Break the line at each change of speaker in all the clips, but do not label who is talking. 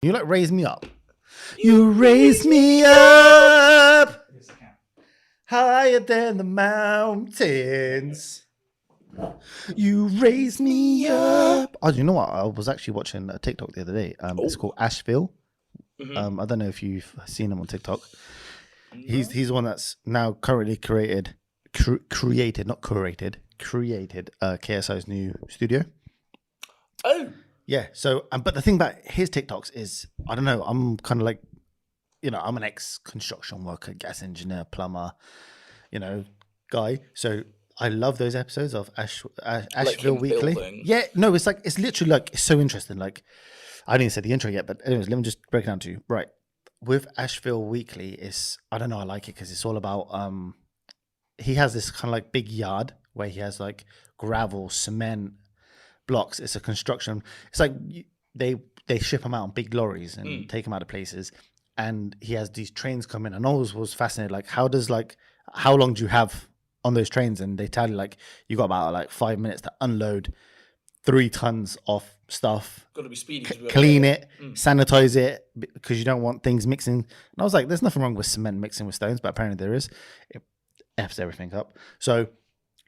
You like raise me up. You raise me up higher than the mountains. You raise me up. Oh, you know what? I was actually watching a TikTok the other day. It's called Asheville. I don't know if you've seen him on TikTok. No. He's the one that's now currently created KSI's new studio.
Oh.
Yeah. So, but the thing about his TikToks is, I don't know. I'm kind of like, I'm an ex-construction worker, gas engineer, plumber, guy. So I love those episodes of Asheville Weekly.
Building.
Yeah. No, it's literally like, it's so interesting. Like, I didn't say the intro yet, but anyways, let me just break it down to you. Right. With Asheville Weekly, I don't know, I like it because it's all about, he has this kind of like big yard where he has like gravel, cement, blocks. It's a construction. It's like they ship them out on big lorries and take them out of places. And he has these trains come in. And I always was fascinated, like, how long do you have on those trains? And they tell you, like, you got about like 5 minutes to unload 3 tons of stuff.
Got to be speedy.
Clean it, sanitize it, because you don't want things mixing. And I was like, there's nothing wrong with cement mixing with stones, but apparently there is. It F's everything up. So,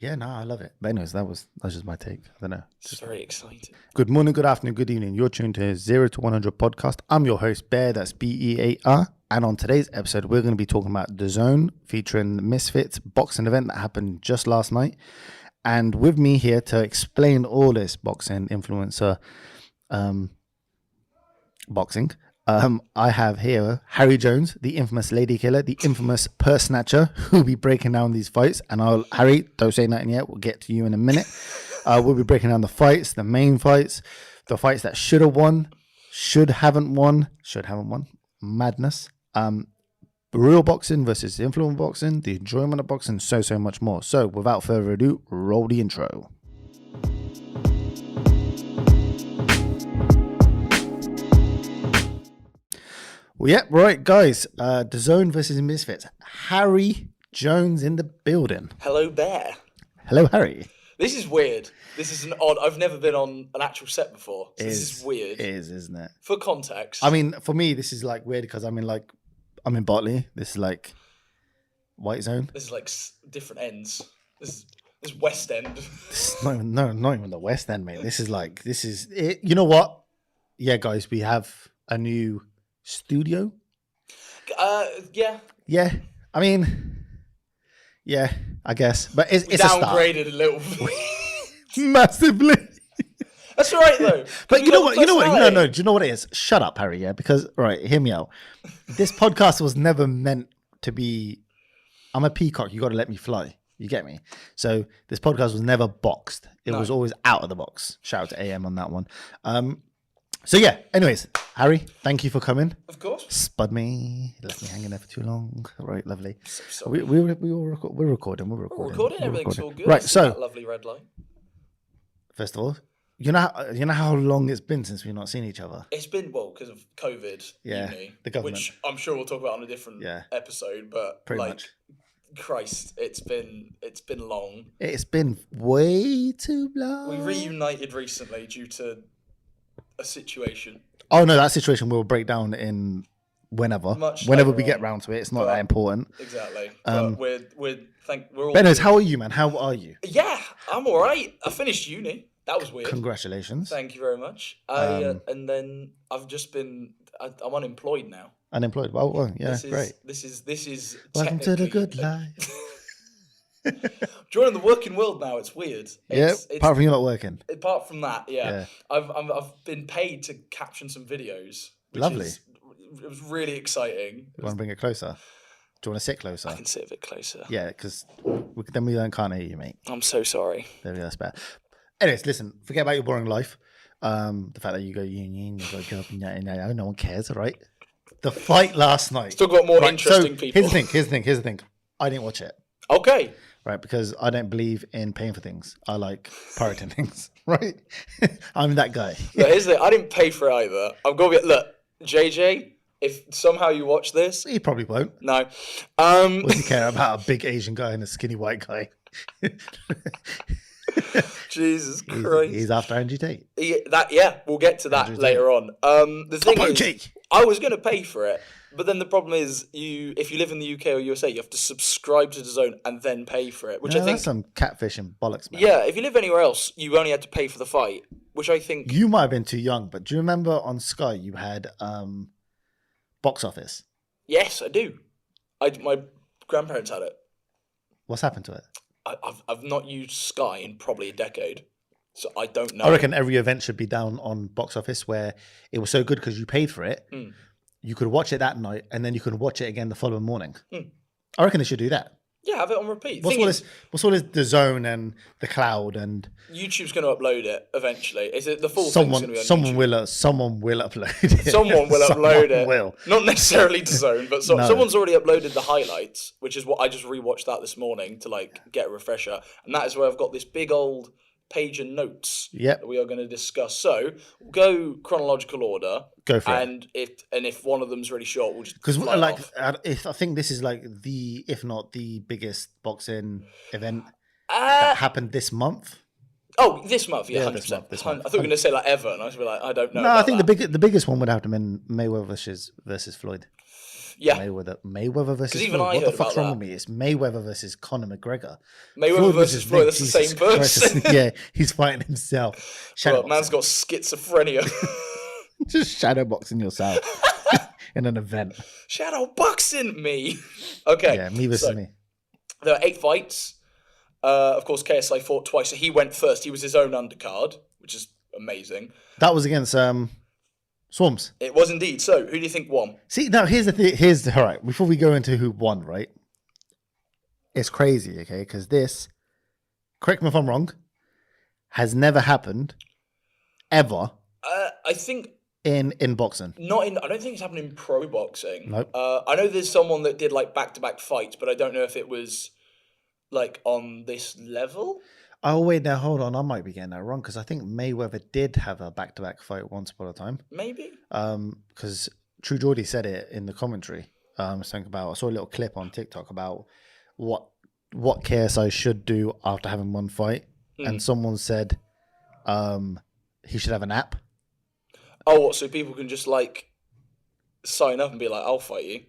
yeah, no, I love it. But anyways, that's just my take. I don't know.
It's very exciting.
Good morning, good afternoon, good evening. You're tuned to 0 to 100 podcast. I'm your host, Bear. That's BEAR. And on today's episode, we're going to be talking about DAZN featuring Misfits boxing event that happened just last night. And with me here to explain all this boxing influencer boxing, I have here Harry Jones, the infamous lady killer, the infamous purse snatcher, who'll be breaking down these fights. And Harry, don't say nothing yet. We'll get to you in a minute. We'll be breaking down the fights, the main fights, the fights that should have won, should haven't won, madness. Real boxing versus influencer boxing, the enjoyment of boxing, so much more. So without further ado, roll the intro. Well, yeah, right, guys. DAZN versus Misfits. Harry Jones in the building.
Hello, Bear.
Hello, Harry.
This is weird. This is an odd. I've never been on an actual set before. So this is weird.
It is, isn't it?
For context.
I mean, for me, this is like weird because I'm in Botley. This is like White Zone.
This is like different ends. This is West End.
This is not even the West End, mate. This is it. You know what? Yeah, guys, we have a new studio.
Yeah.
Yeah. I mean, yeah, I guess. But it's
downgraded a little
massively.
That's all right though.
But you know what? No. Do you know what it is? Shut up, Harry. Yeah, because hear me out. This podcast was never meant to be. I'm a peacock. You got to let me fly. You get me? So this podcast was never boxed. It was always out of the box. Shout out to AM on that one. So yeah. Anyways, Harry, thank you for coming.
Of course.
Spud me. Left me hanging there for too long. Right, lovely.
So sorry.
We're recording. We're recording.
Everything's all good.
Right. So
that lovely red light.
First of all, you know how long it's been since we've not seen each other.
It's been because of COVID.
Yeah, the government,
which I'm sure we'll talk about on a different episode. But
pretty much.
Christ, it's been long.
It's been way too long.
We reunited recently due to a situation.
Oh no, that situation we'll break down in whenever we get round to it. It's not that important.
Exactly. But we're all.
Benos, how are you, man? How are you?
Yeah, I'm all right. I finished uni. That was weird.
Congratulations.
Thank you very much. And then I've just been. I'm unemployed now.
Unemployed. Well, yeah, great.
This is.
Welcome to the good life.
Joining the working world now. It's weird.
Apart from you're not working.
Apart from that, yeah. I've been paid to caption some videos.
Lovely.
It was really exciting.
You want to bring it closer? Do you want to sit closer?
I can sit a bit closer.
Yeah, because then we can't hear you, mate.
I'm so sorry.
There we go. That's better. Anyways, listen. Forget about your boring life. The fact that you go union, you go up, no one cares, all right? The fight last night.
Still got more interesting people.
Here's the thing. I didn't watch it.
Okay.
Right, because I don't believe in paying for things. I like pirating things, right? I'm that guy.
I didn't pay for it either. I'm going to look, JJ, if somehow you watch this.
He probably won't.
No.
What does he care about a big Asian guy and a skinny white guy?
Jesus Christ.
He's after Andrew Tate.
We'll get to that
Andrew
later on. The thing
Top
is,
OG.
I was going to pay for it, but then the problem is, if you live in the UK or USA, you have to subscribe to DAZN and then pay for it, which I think
that's some catfish and bollocks, man.
Yeah, if you live anywhere else, you only had to pay for the fight, which I think
You might have been too young, but do you remember on Sky you had Box Office?
Yes, I do. My grandparents had it.
What's happened to it?
I've not used Sky in probably a decade, so I don't know.
I reckon every event should be down on Box Office, where it was so good because you paid for it. You could watch it that night, and then you could watch it again the following morning. I reckon they should do that.
Yeah, have it on repeat.
What's all this DAZN and the cloud and
YouTube's going to upload it eventually. Is it the full thing's going to be on YouTube?
Someone will upload it.
Someone will upload it.
Will.
Not necessarily DAZN, but
No.
someone's already uploaded the highlights, which is what I just rewatched that this morning to like get a refresher, and that is where I've got this big old page and notes that we are going to discuss. So we'll go chronological order.
Go for it.
And if one of them's really short, we'll just
Because
fly
like
off.
I think this is like if not the biggest boxing event that happened this month.
Oh, this month, yeah, 100%.
This month.
I thought you were going to say like ever, and I was like, I don't know.
No, I think the biggest one would have to be Mayweather versus Floyd.
Yeah,
Mayweather versus
even
Floyd.
I
What
heard
the fuck's
about
wrong with me? It's Mayweather versus Conor McGregor.
Mayweather versus Floyd. That's the same person.
Yeah, he's fighting himself.
Well, man's got schizophrenia.
Just shadowboxing yourself in an event.
Shadowboxing me. Okay.
Yeah, me versus me.
There are 8 fights. Of course, KSI fought twice, so he went first. He was his own undercard, which is amazing.
That was against Swarms.
It was indeed. So, who do you think won?
See, now here's the thing. All right, before we go into who won, right? It's crazy, okay? Because this, correct me if I'm wrong, has never happened ever.
I think
in boxing.
I don't think it's happened in pro boxing.
Nope.
I know there's someone that did like back-to-back fights, but I don't know if it was like on this level.
Oh wait, now hold on. I might be getting that wrong because I think Mayweather did have a back-to-back fight once upon a time.
Maybe.
Because True Geordie said it in the commentary. Something about I saw a little clip on TikTok about what KSI should do after having one fight, and someone said he should have an app.
Oh, what? So people can just like sign up and be like, "I'll fight you."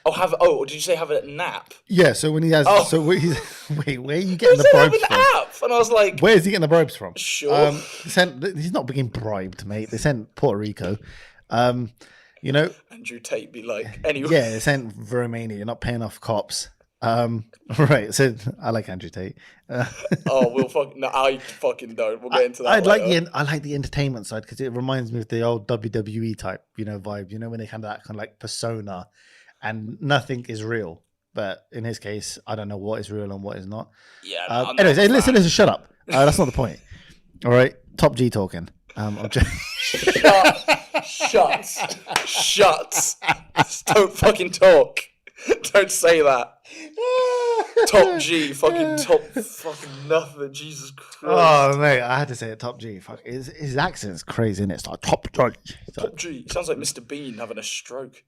Oh, did you say have a nap?
Yeah. So when he has, wait, where are you getting the bribes from?
App? And I was like,
where is he getting the bribes from?
Sure.
He's not being bribed, mate. They sent Puerto Rico. You know,
Andrew Tate be like, anyway.
Yeah, they sent Romania. You're not paying off cops. Right. So I like Andrew Tate.
No, I fucking don't. We'll get into that.
I like the entertainment side because it reminds me of the old WWE type, vibe. When they have that kind of like persona, and nothing is real. But in his case, I don't know what is real and what is not.
Yeah.
Anyways, listen. Shut up. That's not the point. All right, Top G talking.
Shut. Don't fucking talk. Don't say that. Top G, fucking nothing. Jesus Christ.
Oh mate, I had to say it. Top G. Fuck, his accent's crazy, isn't it? It's like Top G.
Top G. Sounds like Mr. Bean having a stroke.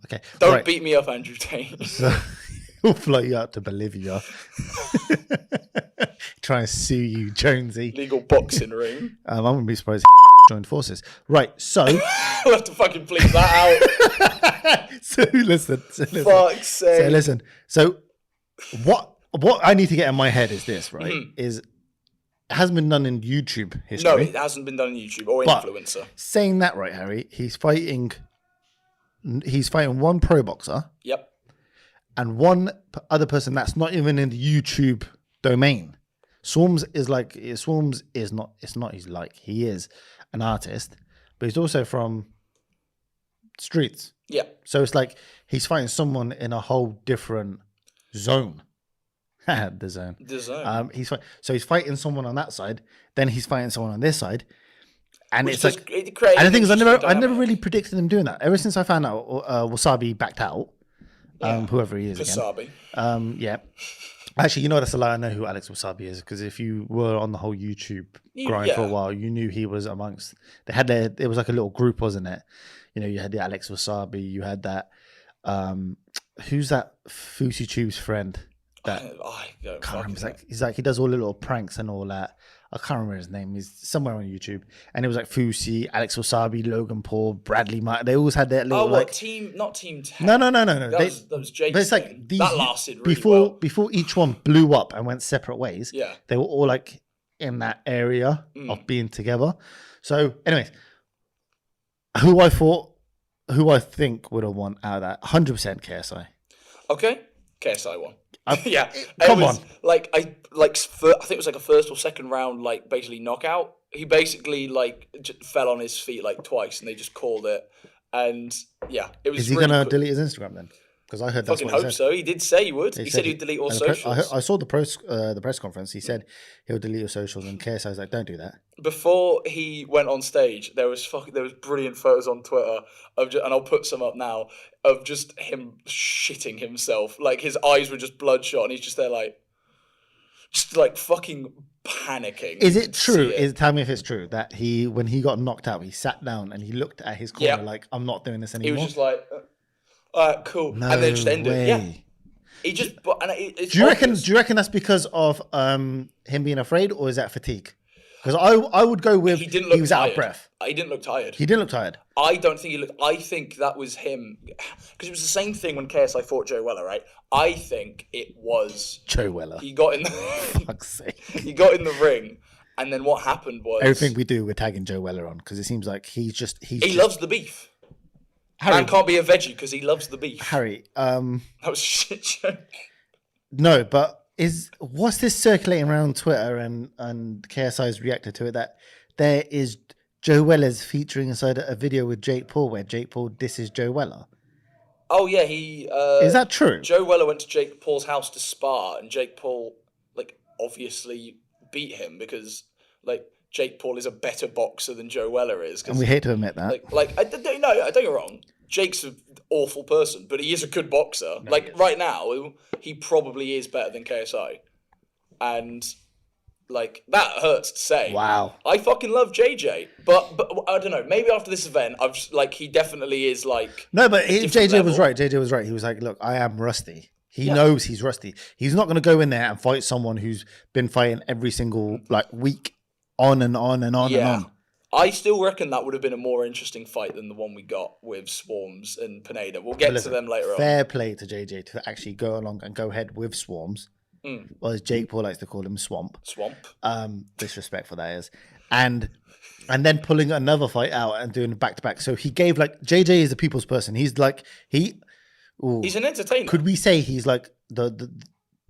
Okay.
Don't beat me up, Andrew Tate.
So, he'll fly you out to Bolivia. Try and sue you, Jonesy.
Legal boxing ring.
I wouldn't be surprised joined forces. Right, so
we'll have to fucking bleep that out.
So listen.
Fuck's sake.
So listen. So what I need to get in my head is this, right? Is it hasn't been done in YouTube history.
No, it hasn't been done in YouTube or influencer.
Saying that, right, Harry, he's fighting one pro boxer.
Yep.
And one other person that's not even in the YouTube domain. Swarms is not. He is an artist, but he's also from streets.
Yeah.
So it's like he's fighting someone in a whole different zone. The zone. He's fighting someone on that side, then he's fighting someone on this side, and
which
it's like.
And
the thing is, I never really predicted him doing that. Ever since I found out Wasabi backed out, whoever he is
Wasabi.
again. Yeah. Actually, that's a lie. I know who Alex Wasabi is because if you were on the whole YouTube grind for a while, you knew he was amongst. It was like a little group, wasn't it? You had the Alex Wasabi. You had that. Who's that Fousey Tube's friend? that.
I don't
Can't remember.
fucking know.
He's like he does all the little pranks and all that. I can't remember his name. He's somewhere on YouTube, and it was like Fusi, Alex Wasabi, Logan Paul, Bradley. They always had that little
Not Team 10.
No.
That was Jake's
But it's like
thing.
these
That lasted really well.
before each one blew up and went separate ways.
Yeah.
They were all like in that area of being together. So, anyways, who I think would have won out of that 100% KSI.
Okay, KSI won. Yeah,
come on.
Like I think it was like a first or second round, like basically knockout. He basically like fell on his feet like twice, and they just called it. And yeah, it was.
Is he
really
gonna delete his Instagram then? Because I heard that's
fucking
what he
hope
said.
so. He did say he would. He said he'd delete all socials.
I saw the press conference. He said he'll delete your socials, and KSI was like, "Don't do that."
Before he went on stage, there was brilliant photos on Twitter of and I'll put some up now of just him shitting himself. Like his eyes were just bloodshot, and he's just there just like fucking panicking.
Is it true? Tell me if it's true that when he got knocked out, he sat down and he looked at his corner like, "I'm not doing this anymore."
He was just like, "All right, cool," and then just ended.
Way.
Yeah. He just. It's
do you reckon that's because of him being afraid, or is that fatigue? Because I would go with he was out of breath.
He didn't look tired.
He didn't look tired.
I don't think he looked. I think that was him because it was the same thing when KSI fought Joe Weller, right? I think it was
Joe Weller.
He got in the
fuck's sake.
He got in the ring, and then what happened was
everything we do, we're tagging Joe Weller on because it seems like he
loves the beef. Man can't be a veggie because he loves the beef.
Harry,
that was a shit joke.
No, but what's this circulating around Twitter and KSI's reacted to it that there is Joe Weller's featuring inside a video with Jake Paul where Jake Paul disses Joe Weller.
Oh yeah, he
is that true?
Joe Weller went to Jake Paul's house to spar, and Jake Paul obviously beat him because Jake Paul is a better boxer than Joe Weller is.
And we hate to admit that.
I don't get me wrong. Jake's an awful person, but he is a good boxer. No, right now, he probably is better than KSI. And, that hurts to say.
Wow.
I fucking love JJ. But I don't know. Maybe after this event, I've just, he definitely is,
No, but JJ was right. JJ was right. He was like, look, I am rusty. He knows he's rusty. He's not going to go in there and fight someone who's been fighting every single, week on and on and on and on.
I still reckon that would have been a more interesting fight than the one we got with Swarms and Pineda. We'll get to them later on.
Fair play to JJ to actually go along and go ahead with Swarms. Or as Jake Paul likes to call him, Swamp. Disrespectful that is. And then pulling another fight out and doing back-to-back. So he gave, JJ is a people's person. He's he's
an entertainer.
Could we say he's like the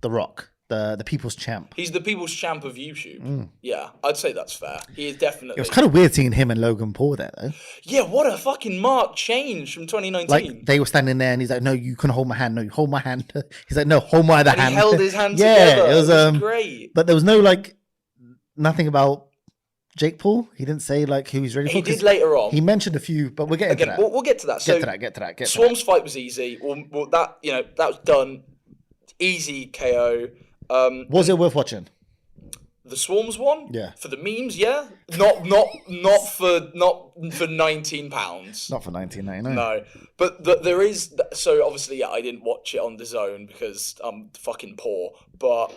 Rock? The people's champ.
He's the people's champ of YouTube. Yeah, I'd say that's fair. He is definitely.
It was kind of weird seeing him and Logan Paul there, though.
Yeah, what a fucking marked change from 2019.
They were standing there, and he's like, "No, you can hold my hand. No, you hold my hand." He's like, "No, hold my other hand."
He held his hand
together.
Yeah, it was great.
But there was no nothing about Jake Paul. He didn't say who he's ready for.
He did later on.
He mentioned a few, but we're getting to that.
We'll get to that.
Get to that.
Swarm's fight was easy. Well, that was done. Easy KO.
Was it worth watching?
The Swarms one?
Yeah.
For the memes, yeah. Not for £19.
Not for $19.99.
No, but there is. So obviously, I didn't watch it on DAZN because I'm fucking poor. But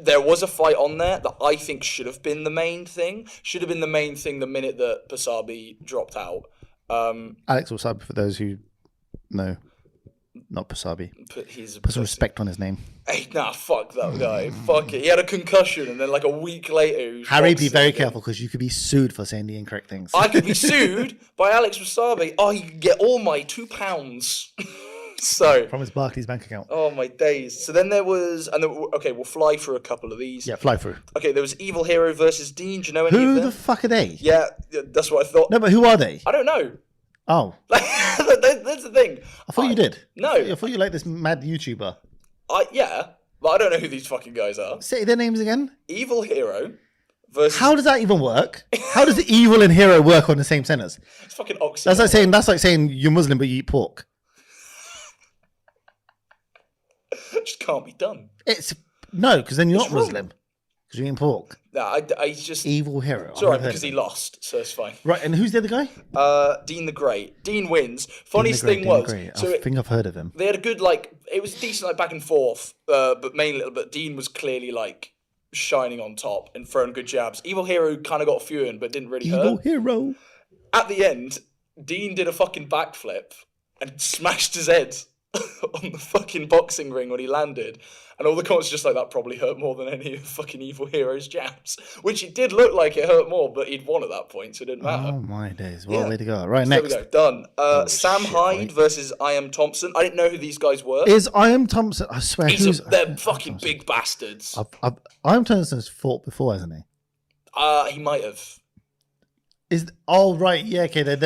there was a fight on there that I think should have been the main thing. Should have been the main thing the minute that Pasabi dropped out.
Alex Wasabi, for those who know. Not Pasabi. Put some respect on his name.
Hey, fuck that guy. Fuck it. He had a concussion, and then a week later,
Harry, be very careful because you could be sued for saying the incorrect things.
I could be sued by Alex Wasabi. Oh, you can get all my £2. So
from his Barclays bank account.
Oh my days. So then there was, we'll fly through a couple of these.
Yeah, fly through.
Okay, there was Evil Hero versus Dean. Do you know any of them?
Who the fuck are they?
Yeah, that's what I thought.
No, but who are they?
I don't know.
Oh.
That's the thing.
I thought you did.
No.
I thought you liked this mad YouTuber.
Yeah, but I don't know who these fucking guys are.
Say their names again.
Evil Hero versus...
How does that even work? How does evil and hero work on the same sentence?
It's fucking oxymoron.
That's like saying you're Muslim but you eat pork.
It just can't be done.
No, because then you're not
wrong.
Muslim. Because you're eating pork.
No, I just
Evil hero.
It's alright because he lost, so it's fine.
Right, and who's the other guy?
Dean the Great. Dean wins. Funniest thing was,
I think I've heard of him.
They had a good it was decent back and forth, but mainly, but Dean was clearly shining on top and throwing good jabs. Evil Hero kind of got a few in, but didn't really hurt.
Evil Hero.
At the end, Dean did a fucking backflip and smashed his head on the fucking boxing ring when he landed. And all the comments just that probably hurt more than any of fucking Evil Hero's jabs. Which it did look like it hurt more, but he'd won at that point, so it didn't matter.
Oh my days. Well, way to go. Right, next.
There we go, done. Sam Hyde versus I Am Thompson. I didn't know who these guys were.
Is I Am Thompson, I swear.
They're fucking big bastards.
I Am Thompson's fought before, hasn't he?
He might have.
Right, yeah, okay, they're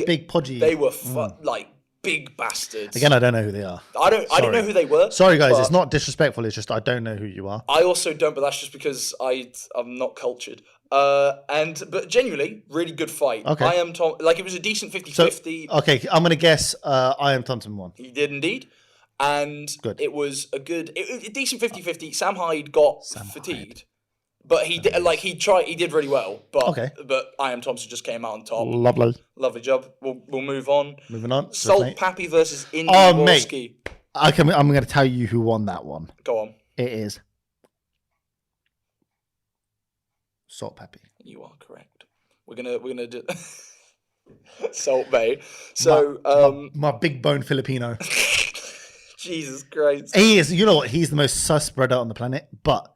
big podgy.
They were big bastards.
Again, I don't know who they are.
I don't know who they were.
Sorry, guys, it's not disrespectful. It's just I don't know who you are.
I also don't, but that's just because I'm not cultured. But genuinely, really good fight. Okay. I Am Tom. It was a decent 50-50.
So, okay, I'm gonna guess I Am Thompson won.
He did indeed, and it was a decent 50-50. Sam Hyde got fatigued. But he did he did really well. But I Am Thompson just came out on top. Lovely job. We'll move on.
Moving on.
Salt Pappy versus Indy Warski.
I'm going to tell you who won that one.
Go on.
It is Salt Pappy.
You are correct. We're gonna do Salt Bay. So
my big bone Filipino.
Jesus Christ.
He is. You know what? He's the most sus brother on the planet, but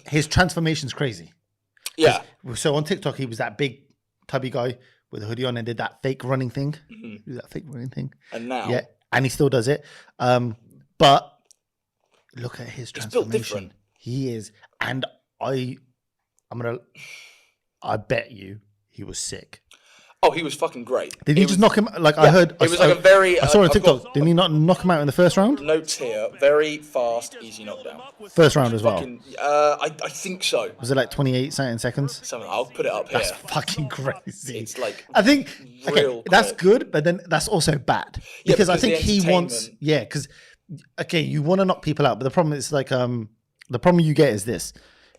his transformation's crazy.
Yeah.
So on TikTok, he was that big, tubby guy with a hoodie on and did that fake running thing.
Mm-hmm.
That fake running thing.
And now,
yeah, and he still does it. But look at his transformation.
He's built different.
He is, and I bet you he was sick.
Oh, he was fucking great.
Did he just knock him? I heard.
It was a very.
I saw on TikTok. Didn't he not knock him out in the first round?
Notes here. Very fast, easy knockdown.
First round as well.
I think so.
Was it 28 seconds?
Something. I'll put it up here.
That's fucking crazy.
It's
I think that's good, but then that's also bad because I think he wants. Yeah, because you want to knock people out, but the problem is the problem you get is this: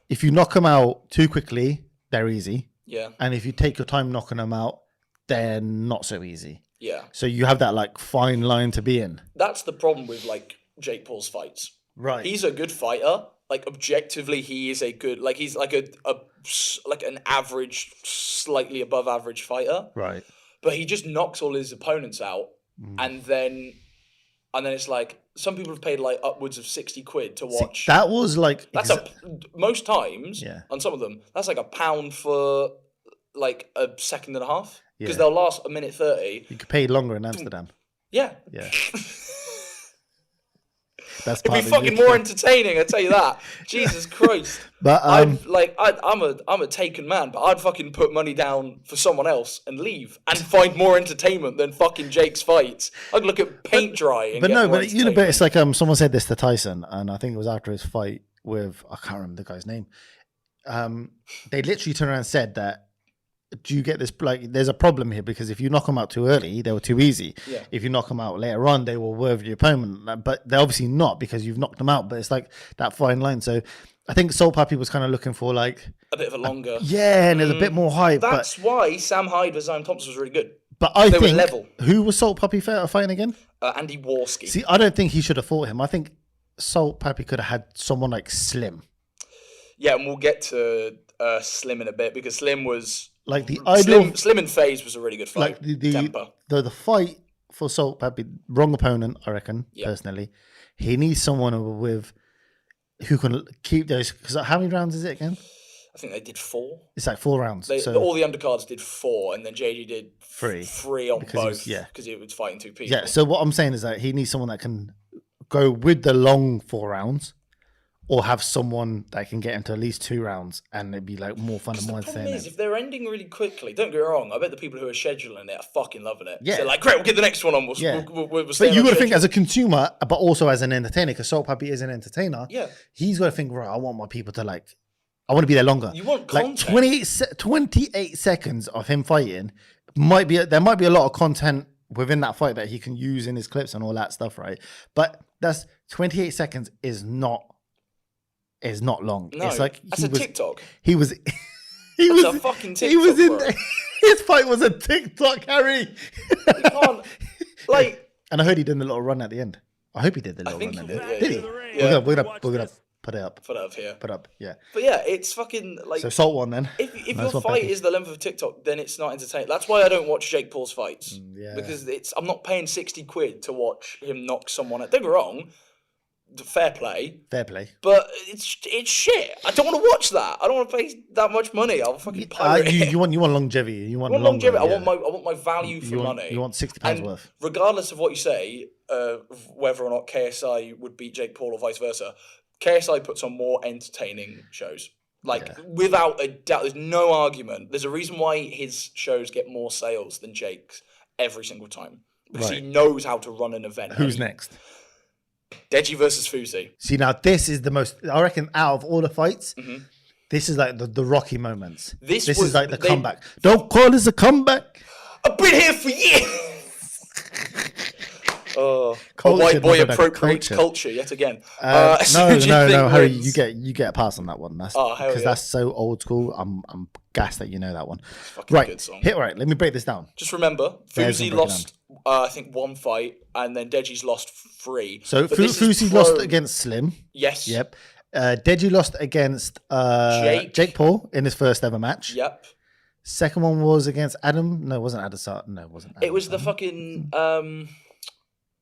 if you knock them out too quickly, they're easy.
Yeah.
And if you take your time knocking them out, they're not so easy.
Yeah.
So you have that fine line to be in.
That's the problem with Jake Paul's fights.
Right.
He's a good fighter. Objectively, he is a good he's an average, slightly above average fighter.
Right.
But he just knocks all his opponents out, and then it's some people have paid upwards of 60 quid to watch.
See, that was
that's most times.
Yeah.
On some of them, that's £1 for a second and a half. Because they'll last a minute 30.
You could pay longer in Amsterdam.
Yeah.
Yeah.
It'd be fucking more entertaining, I tell you that. Jesus Christ.
But
I'm a taken man, but I'd fucking put money down for someone else and leave and find more entertainment than fucking Jake's fights. I'd look at paint drying.
But it's someone said this to Tyson, and I think it was after his fight with I can't remember the guy's name. They literally turned around and said that. Do you get this? There's a problem here because if you knock them out too early, they were too easy.
Yeah.
If you knock them out later on, they will worth your opponent. But they're obviously not because you've knocked them out. But it's that fine line. So I think Salt Pappy was kind of looking for a
bit of a longer.
And there's a bit more hype.
That's why Sam Hyde versus Sam Thompson was really good.
But I think
were level.
Who was Salt Pappy fighting again?
Andy Warski.
See, I don't think he should have fought him. I think Salt Pappy could have had someone like Slim.
Yeah, and we'll get to Slim in a bit because Slim was.
The ideal
Slim and FaZe was a really good fight.
The fight for Salt Pappy, wrong opponent, I reckon, personally. He needs someone who can keep those. Because how many rounds is it again?
I think they did 4.
It's 4 rounds.
All the undercards did 4, and then JD did 3 on both. Because he was fighting 2 people.
Yeah, so what I'm saying is that he needs someone that can go with the long 4 rounds. Or have someone that can get into at least 2 rounds and it'd be more fun and more entertaining.
The problem is, if they're ending really quickly, don't get me wrong, I bet the people who are scheduling it are fucking loving it.
Yeah.
So great, we'll get the next one on. We'll
but you got to think as a consumer, but also as an entertainer, because Salt Pappy is an entertainer.
Yeah.
He's got to think, right, I want my people to I want to be there longer.
You want content.
28 seconds of him fighting, there might be a lot of content within that fight that he can use in his clips and all that stuff, right? But that's 28 seconds is not is not long.
No,
it's like
that's a TikTok.
He was.
That's a fucking TikTok.
He was in.
Bro.
His fight was a TikTok, Harry.
You can't like.
And I heard he did a little run at the end. I hope he did the little run at the end. Did he?
Yeah.
We're gonna put it up.
Put it up here.
Put up, yeah.
But yeah, it's fucking like.
So salt one then.
If your fight is the length of TikTok, then it's not entertaining. That's why I don't watch Jake Paul's fights. Because I'm not paying £60 to watch him knock someone out. Don't get me wrong. Fair play. But it's shit. I don't want to watch that. I don't want to pay that much money. I'll fucking pirate it.
You want longevity. You want
longevity.
Yeah.
I want my value for money.
You want £60 worth.
Regardless of what you say, whether or not KSI would beat Jake Paul or vice versa, KSI puts on more entertaining shows. Without a doubt, there's no argument. There's a reason why his shows get more sales than Jake's every single time. Because he knows how to run an event.
Who's next?
Deji versus Fusi.
See, now this is the most, I reckon, out of all the fights, this is like the Rocky moments. This is like the comeback. Don't call this a comeback.
I've been here for years. Oh, white boy appropriates culture yet again.
No, Harry, you get a pass on that one. Because that's so old school. I'm gassed that you know that one. Right, good song. Right. Let me break this down.
Just remember, Fusi lost, I think, 1 fight, and then Deji's lost 3.
So Fusi lost against Slim.
Yes.
Yep. Deji lost against Jake Paul in his first ever match.
Yep.
Second one was against Adam. No, it wasn't Adam. No, it wasn't. Adam.
It was the fucking.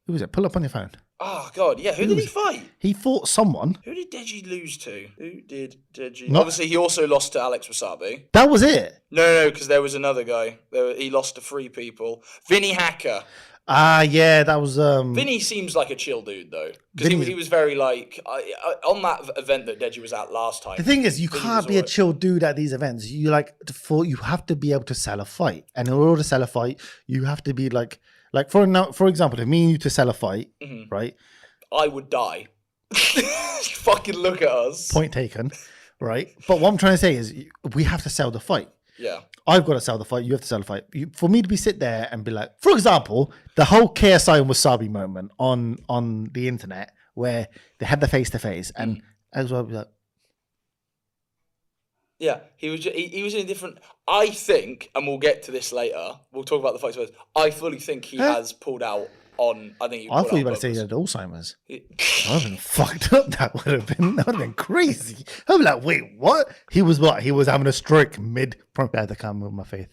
Who was it? Pull up on your phone.
Oh, God, yeah. Who did he fight?
He fought someone.
Who did Deji lose to? Obviously, he also lost to Alex Wasabi.
That was it?
No, because there was another guy. He lost to 3 people. Vinny Hacker.
Yeah, that was...
Vinny seems like a chill dude, though. Because he was very, like... on that event that Deji was at last time...
The thing is, you can't be a chill dude at these events. You have to be able to sell a fight. And in order to sell a fight, you have to be like... Like, for example, if me and you to sell a fight, right?
I would die. Fucking look at us.
Point taken, right? But what I'm trying to say is we have to sell the fight.
Yeah.
I've got to sell the fight. You have to sell the fight. For me to sit there and be like, for example, the whole KSI and Wasabi moment on the internet where they had the face-to-face and as well, be like,
yeah, he was in a different... I think, and we'll get to this later, we'll talk about the fights first. I fully think he has pulled out on... I thought you were about to say he
had Alzheimer's. I would have been fucked up. That would have been crazy. I'm like, wait, what? He was what? He was having a stroke mid... I had to come with my faith.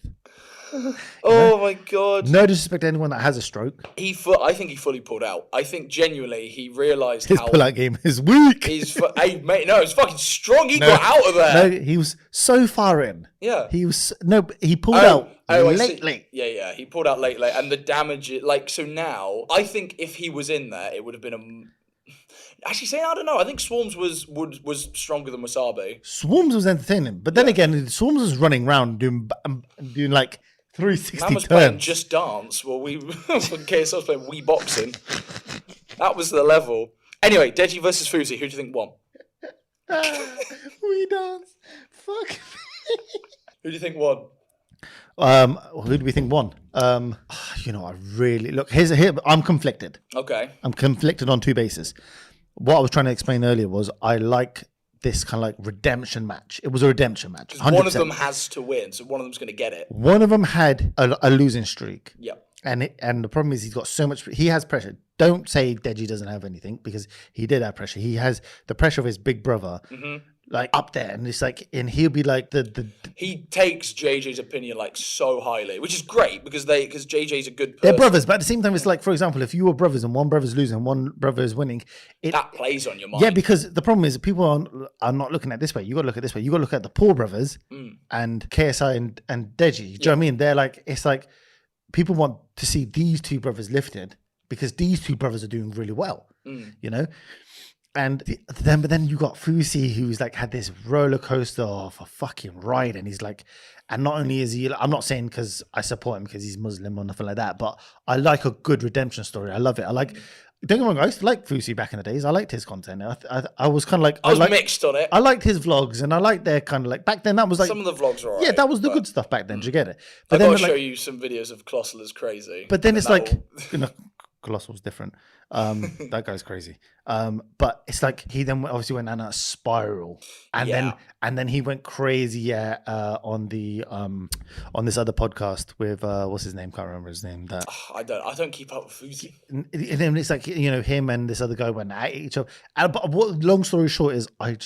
Oh my God.
No disrespect to anyone that has a stroke.
I think he fully pulled out. I think genuinely he realised
his pull-out game is weak.
Hey, mate, no, it's fucking strong. He got out of there.
No, he was so far in.
Yeah.
He pulled out late.
Yeah, he pulled out late. And the damage, so now, I think if he was in there, it would have been Actually, saying I don't know. I think Swarms was stronger than Wasabi.
Swarms was entertaining, but then again, Swarms was running around doing like 360
Man was playing Just Dance. Well, KSI was playing Wii Boxing. That was the level. Anyway, Deji versus Fusi. Who do you think won?
Wii Dance. Fuck.
Who do you think won?
Who do we think won? I really look. Here, I'm conflicted.
Okay.
I'm conflicted on 2 bases. What I was trying to explain earlier was I like this kind of like redemption match. It was a redemption match. 100%.
One of them has to win, so one of them's going to get it.
One of them had a losing streak.
Yep.
And the problem is he's got so much. He has pressure. Don't say Deji doesn't have anything because he did have pressure. He has the pressure of his big brother. Like up there, and it's like, and he'll be like
he takes JJ's opinion like so highly, which is great because JJ's a good person.
They're brothers, but at the same time, it's like, for example, if you were brothers and one brother's losing and one brother is winning,
that plays on your mind.
Yeah, because the problem is people are not looking at it this way. You got to look at it this way. You got to look at the Paul brothers and KSI and Deji. Do you know what I mean? They're like, it's like people want to see these 2 brothers lifted because these 2 brothers are doing really well. You know. And then you got Fusi, who's like had this roller coaster of a fucking ride, and he's like, and not only is he, I'm not saying because I support him because he's Muslim or nothing like that, but I like a good redemption story. I love it. I like. Don't get me wrong, I used to like Fusi back in the days. I liked his content. I was kind of like,
I was mixed on it.
I liked his vlogs, and I liked their kind of like back then. That was like
some of the vlogs were alright.
Yeah, that was the good stuff back then. Do you get it?
But then I'll show you some videos of Colossal as crazy.
But then it's like, Colossal's different. That guy's crazy. But it's like he then obviously went down a spiral, and then he went crazy on this other podcast with what's his name? Can't remember his name. That
I don't keep up with Fuzi.
And then it's like, you know, him and this other guy went at each other. But long story short is I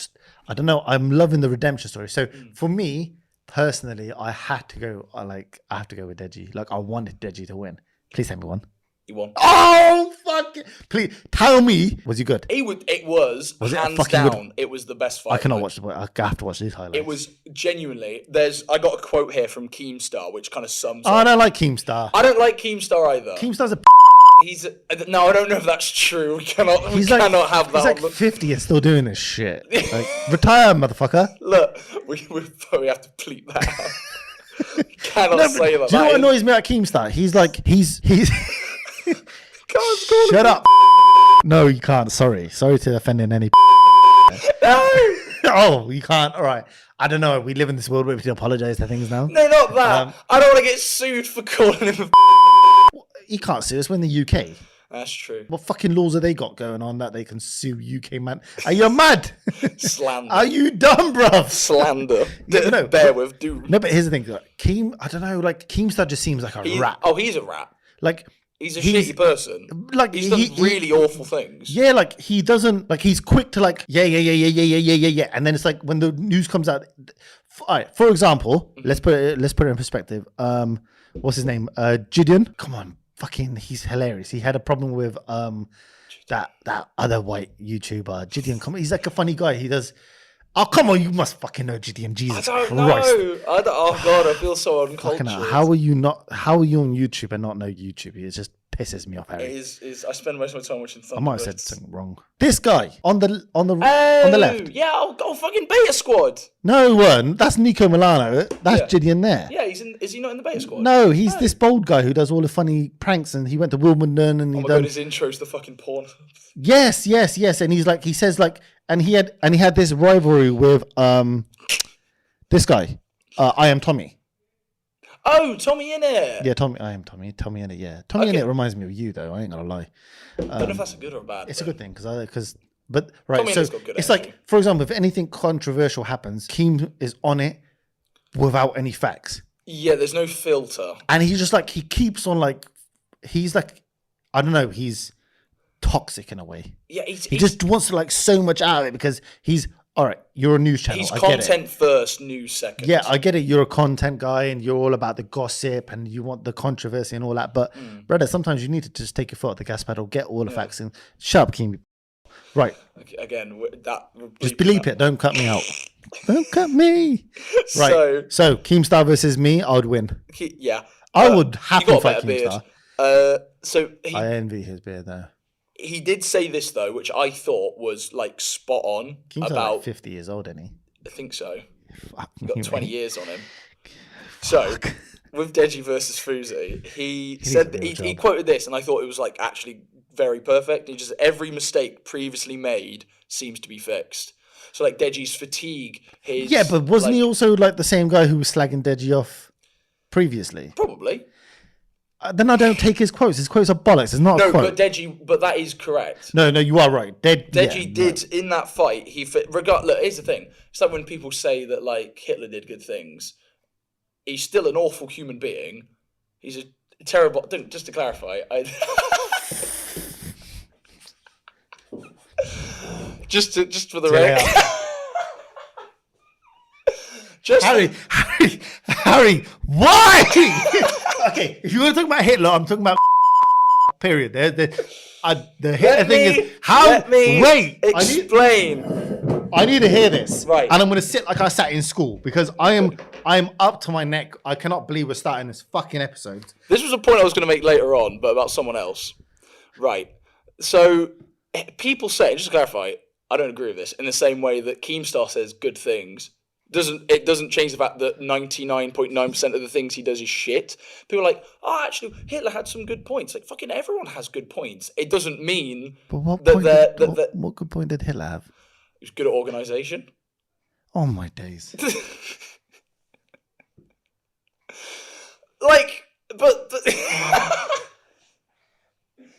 don't know. I'm loving the redemption story. So for me personally, I have to go with Deji. Like I wanted Deji to win. Please tell me one.
He won.
Oh fuck it. Please tell me. Was he good?
It was hands down. Good? It was the best fight.
I cannot watch the. I have to watch these highlights.
It was genuinely. I got a quote here from Keemstar, which kind of sums.
I don't like Keemstar.
I don't like Keemstar either.
Keemstar's a.
No, I don't know if that's true. We cannot have that.
He's like 50 and still doing this shit. Like, retire, motherfucker.
Look, we probably have to bleep that out. Cannot say that.
Do you know what annoys me about Keemstar? He's. Shut up. No, you can't. Sorry to offend in any.
No.
Oh, you can't. All right. I don't know. We live in this world where we have to apologize to things now.
No, not that. I don't want to get sued for calling him
You can't sue us. We're in the UK.
That's true.
What fucking laws have they got going on that they can sue UK man? Are you mad?
Slander.
Are you dumb, bruv?
Slander.
No,
bear with, dude.
No, but here's the thing. I don't know. Like Keemstar just seems like a rat.
Oh, he's a rat.
Like
he's a shitty person.
Like
he's done really awful things.
Yeah, like he doesn't. Like he's quick to like yeah, and then it's like when the news comes out. All right, for example, let's put it in perspective. What's his name? Gideon. Come on. Fucking, he's hilarious. He had a problem with that other white YouTuber, Gideon. Come on, he's like a funny guy. He does. Oh, come on, you must fucking know Gideon. Jesus Christ.
Oh God, I feel so uncultured.
How are you on YouTube and not know YouTube? It just pisses me off, Harry.
It is. I spend most of my time watching Thunderbirds.
I might have said something wrong. This guy on the left.
Yeah, fucking Beta Squad.
No, that's Nico Milano. That's Gideon there.
Yeah, is he not in the Beta Squad?
No, he's this bold guy who does all the funny pranks, and he went to Wimbledon and
his intros to fucking porn.
Yes, and he says and he had this rivalry with this guy. I am Tommy.
Oh, Tommy Innit.
Yeah, I am Tommy. Tommy Innit. Yeah, Tommy Innit reminds me of you though. I ain't gonna lie.
I don't know if that's a good or a bad.
It's a good thing but right.
Tommy
so
Innit's got good
it's
energy.
like, for example, if anything controversial happens, Keem is on it without any facts.
Yeah, there's no filter,
and he's just like he keeps on he's like I don't know. He's toxic in a way.
Yeah,
he just wants to so much out of it because he's. All right, you're a news channel.
He's content first, news second.
Yeah, I get it. You're a content guy and you're all about the gossip and you want the controversy and all that. But, brother, sometimes you need to just take your foot off the gas pedal, get all the facts and shut up, Keem. Right.
Okay, again,
just bleep it. Don't cut me out. Don't cut me. Right. So Keemstar versus me, I would win.
Yeah.
I would happily fight Keemstar.
I
envy his beard, though.
He did say this though, which I thought was spot on.
Keemstar's about 50 years old, isn't he?
I think so. He's got 20 years on him. So with Deji versus Fuzi, he quoted this, and I thought it was actually very perfect. He just every mistake previously made seems to be fixed. So Deji's fatigue,
but wasn't he also the same guy who was slagging Deji off previously?
Probably.
Then I don't take his quotes. His quotes are bollocks. It's not a quote.
But that is correct.
No, you are right.
Deji did in that fight. Look, here's the thing. It's like when people say that Hitler did good things. He's still an awful human being. He's a terrible. Just to clarify, just for the record.
Harry, why? Okay, if you want to talk about Hitler, I'm talking about period. The Hitler thing is how.
Let me
wait,
explain.
I need to hear this,
right?
And I'm going to sit like I sat in school because I am up to my neck. I cannot believe we're starting this fucking episode.
This was a point I was going to make later on, but about someone else. Right. So people say, just to clarify, I don't agree with this. In the same way that Keemstar says good things. It doesn't change the fact that 99.9% of the things he does is shit. People are like, oh, actually, Hitler had some good points. Fucking everyone has good points. It doesn't mean
what good point did Hitler have?
He was good at organisation.
Oh my days.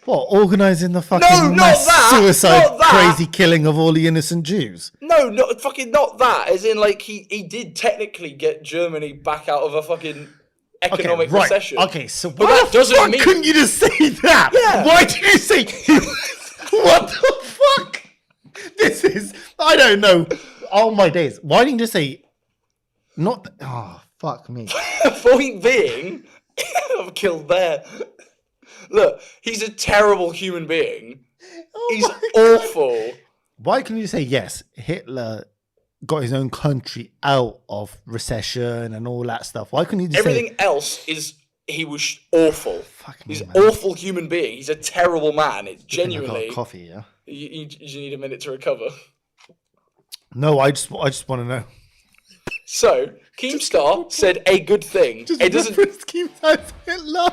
What, organising the fucking mass suicide, crazy killing of all the innocent Jews?
No, not that. As in, like, he did technically get Germany back out of a fucking economic recession.
Okay, so
but that doesn't mean...
couldn't you just say that?
Yeah.
Why did you say... What the fuck? This is... I don't know. Oh, my days. Why didn't you just say... Not... Oh, fuck me.
Point being... I've killed there. Look, he's a terrible human being. He's awful.
Why can you say yes? Hitler got his own country out of recession and all that stuff. Why couldn't you just
everything else is he was awful. He's an awful human being. He's a terrible man. It's genuinely
coffee. Yeah.
You need a minute to recover.
No, I just want to know.
So Keemstar said a good thing.
It doesn't. Keemstar Hitler.